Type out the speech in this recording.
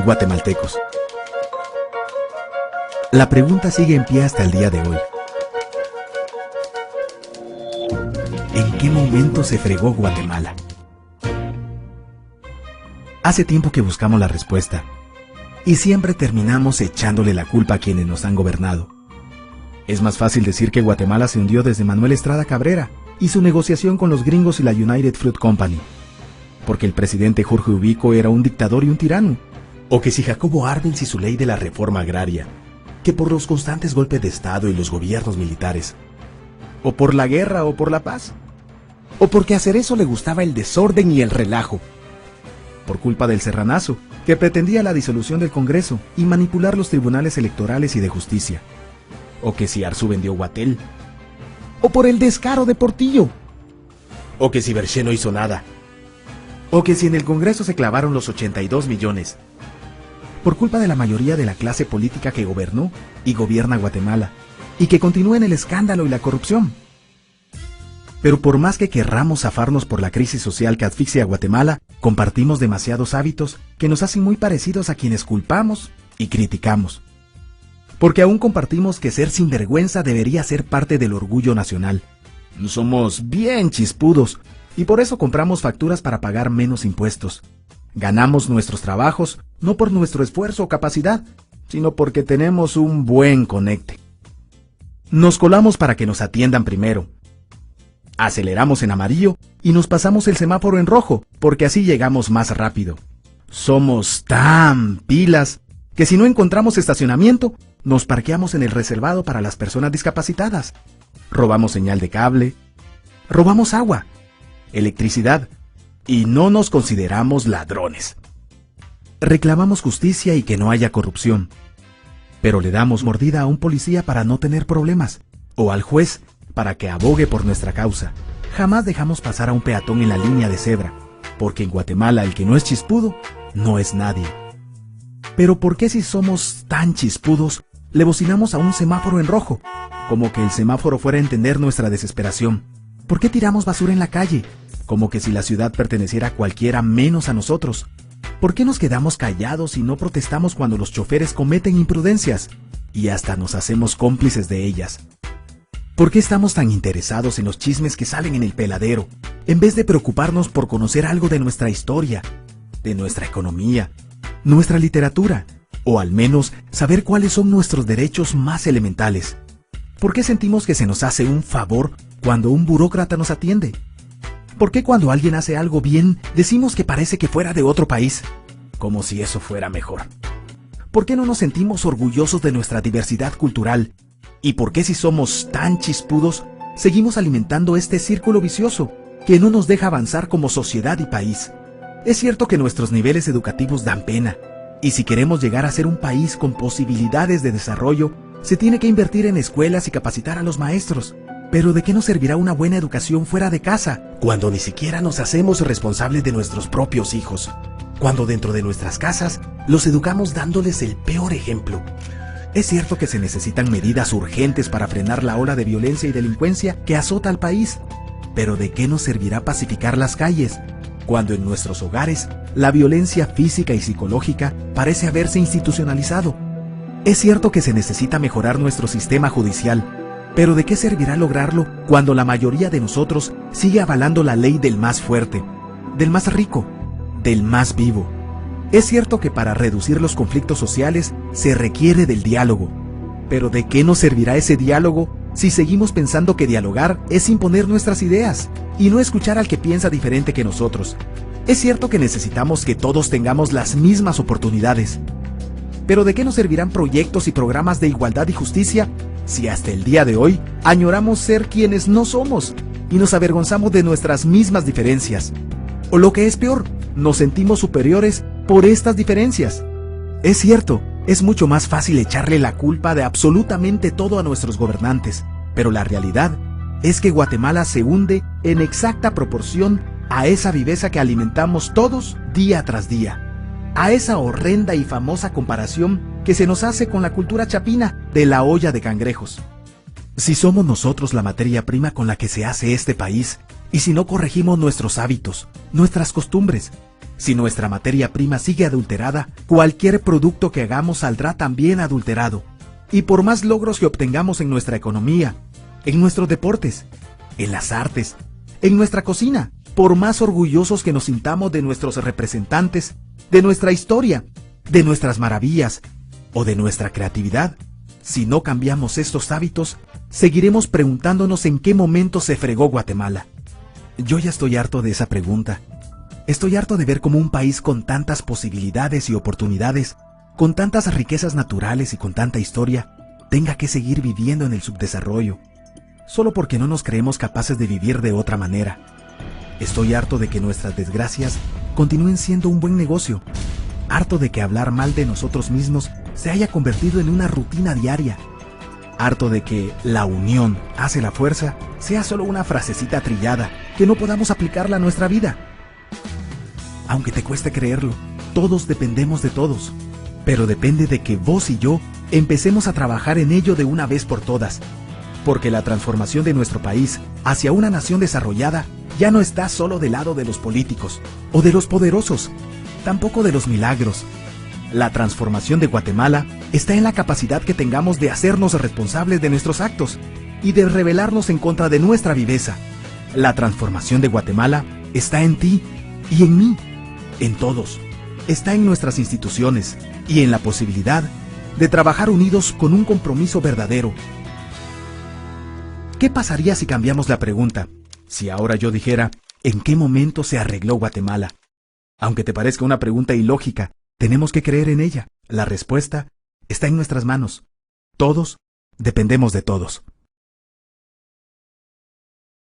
guatemaltecos. La pregunta sigue en pie hasta el día de hoy. ¿En qué momento se fregó Guatemala? Hace tiempo que buscamos la respuesta, y siempre terminamos echándole la culpa a quienes nos han gobernado. Es más fácil decir que Guatemala se hundió desde Manuel Estrada Cabrera y su negociación con los gringos y la United Fruit Company, porque el presidente Jorge Ubico era un dictador y un tirano, o que si Jacobo Arbenz y su ley de la reforma agraria, que por los constantes golpes de Estado y los gobiernos militares, o por la guerra o por la paz, o porque a Cerezo le gustaba el desorden y el relajo, por culpa del Serranazo, que pretendía la disolución del Congreso y manipular los tribunales electorales y de justicia, o que si Arzu vendió Guatel, o por el descaro de Portillo, o que si Berché no hizo nada, o que si en el Congreso se clavaron los 82 millones, por culpa de la mayoría de la clase política que gobernó y gobierna Guatemala, y que continúa en el escándalo y la corrupción. Pero por más que querramos zafarnos por la crisis social que asfixia a Guatemala, compartimos demasiados hábitos que nos hacen muy parecidos a quienes culpamos y criticamos. Porque aún compartimos que ser sinvergüenza debería ser parte del orgullo nacional. Somos bien chispudos y por eso compramos facturas para pagar menos impuestos. Ganamos nuestros trabajos no por nuestro esfuerzo o capacidad, sino porque tenemos un buen conecte. Nos colamos para que nos atiendan primero. Aceleramos en amarillo y nos pasamos el semáforo en rojo, porque así llegamos más rápido. Somos tan pilas que si no encontramos estacionamiento, nos parqueamos en el reservado para las personas discapacitadas. Robamos señal de cable, robamos agua, electricidad, y no nos consideramos ladrones. Reclamamos justicia y que no haya corrupción, pero le damos mordida a un policía para no tener problemas, o al juez para que abogue por nuestra causa. Jamás dejamos pasar a un peatón en la línea de cebra, porque en Guatemala el que no es chispudo, no es nadie. Pero ¿por qué si somos tan chispudos, le bocinamos a un semáforo en rojo? Como que el semáforo fuera a entender nuestra desesperación. ¿Por qué tiramos basura en la calle? Como que si la ciudad perteneciera a cualquiera menos a nosotros. ¿Por qué nos quedamos callados y no protestamos cuando los choferes cometen imprudencias? Y hasta nos hacemos cómplices de ellas. ¿Por qué estamos tan interesados en los chismes que salen en el peladero, en vez de preocuparnos por conocer algo de nuestra historia, de nuestra economía, nuestra literatura, o al menos saber cuáles son nuestros derechos más elementales? ¿Por qué sentimos que se nos hace un favor cuando un burócrata nos atiende? ¿Por qué cuando alguien hace algo bien decimos que parece que fuera de otro país? Como si eso fuera mejor. ¿Por qué no nos sentimos orgullosos de nuestra diversidad cultural? ¿Y por qué si somos tan chispudos, seguimos alimentando este círculo vicioso que no nos deja avanzar como sociedad y país? Es cierto que nuestros niveles educativos dan pena, y si queremos llegar a ser un país con posibilidades de desarrollo, se tiene que invertir en escuelas y capacitar a los maestros. Pero ¿de qué nos servirá una buena educación fuera de casa, cuando ni siquiera nos hacemos responsables de nuestros propios hijos? Cuando dentro de nuestras casas los educamos dándoles el peor ejemplo. Es cierto que se necesitan medidas urgentes para frenar la ola de violencia y delincuencia que azota al país, pero ¿de qué nos servirá pacificar las calles, cuando en nuestros hogares la violencia física y psicológica parece haberse institucionalizado? Es cierto que se necesita mejorar nuestro sistema judicial, pero ¿de qué servirá lograrlo cuando la mayoría de nosotros sigue avalando la ley del más fuerte, del más rico, del más vivo? Es cierto que para reducir los conflictos sociales se requiere del diálogo, pero ¿de qué nos servirá ese diálogo si seguimos pensando que dialogar es imponer nuestras ideas y no escuchar al que piensa diferente que nosotros? Es cierto que necesitamos que todos tengamos las mismas oportunidades, pero ¿de qué nos servirán proyectos y programas de igualdad y justicia si hasta el día de hoy añoramos ser quienes no somos y nos avergonzamos de nuestras mismas diferencias? O lo que es peor, nos sentimos superiores por estas diferencias. Es cierto, es mucho más fácil echarle la culpa de absolutamente todo a nuestros gobernantes, pero la realidad es que Guatemala se hunde en exacta proporción a esa viveza que alimentamos todos día tras día, a esa horrenda y famosa comparación que se nos hace con la cultura chapina de la olla de cangrejos. Si somos nosotros la materia prima con la que se hace este país, y si no corregimos nuestros hábitos, nuestras costumbres, Si nuestra materia prima sigue adulterada, cualquier producto que hagamos saldrá también adulterado. Y por más logros que obtengamos en nuestra economía, en nuestros deportes, en las artes, en nuestra cocina, por más orgullosos que nos sintamos de nuestros representantes, de nuestra historia, de nuestras maravillas o de nuestra creatividad, si no cambiamos estos hábitos, seguiremos preguntándonos en qué momento se fregó Guatemala. Yo ya estoy harto de esa pregunta. Estoy harto de ver cómo un país con tantas posibilidades y oportunidades, con tantas riquezas naturales y con tanta historia, tenga que seguir viviendo en el subdesarrollo, solo porque no nos creemos capaces de vivir de otra manera. Estoy harto de que nuestras desgracias continúen siendo un buen negocio. Harto de que hablar mal de nosotros mismos se haya convertido en una rutina diaria. Harto de que la unión hace la fuerza sea solo una frasecita trillada que no podamos aplicarla a nuestra vida. Aunque te cueste creerlo, todos dependemos de todos. Pero depende de que vos y yo empecemos a trabajar en ello de una vez por todas. Porque la transformación de nuestro país hacia una nación desarrollada ya no está solo del lado de los políticos o de los poderosos, tampoco de los milagros. La transformación de Guatemala está en la capacidad que tengamos de hacernos responsables de nuestros actos y de rebelarnos en contra de nuestra viveza. La transformación de Guatemala está en ti y en mí, en todos. Está en nuestras instituciones y en la posibilidad de trabajar unidos con un compromiso verdadero. ¿Qué pasaría si cambiamos la pregunta? Si ahora yo dijera, ¿en qué momento se arregló Guatemala? Aunque te parezca una pregunta ilógica, tenemos que creer en ella. La respuesta está en nuestras manos. Todos dependemos de todos.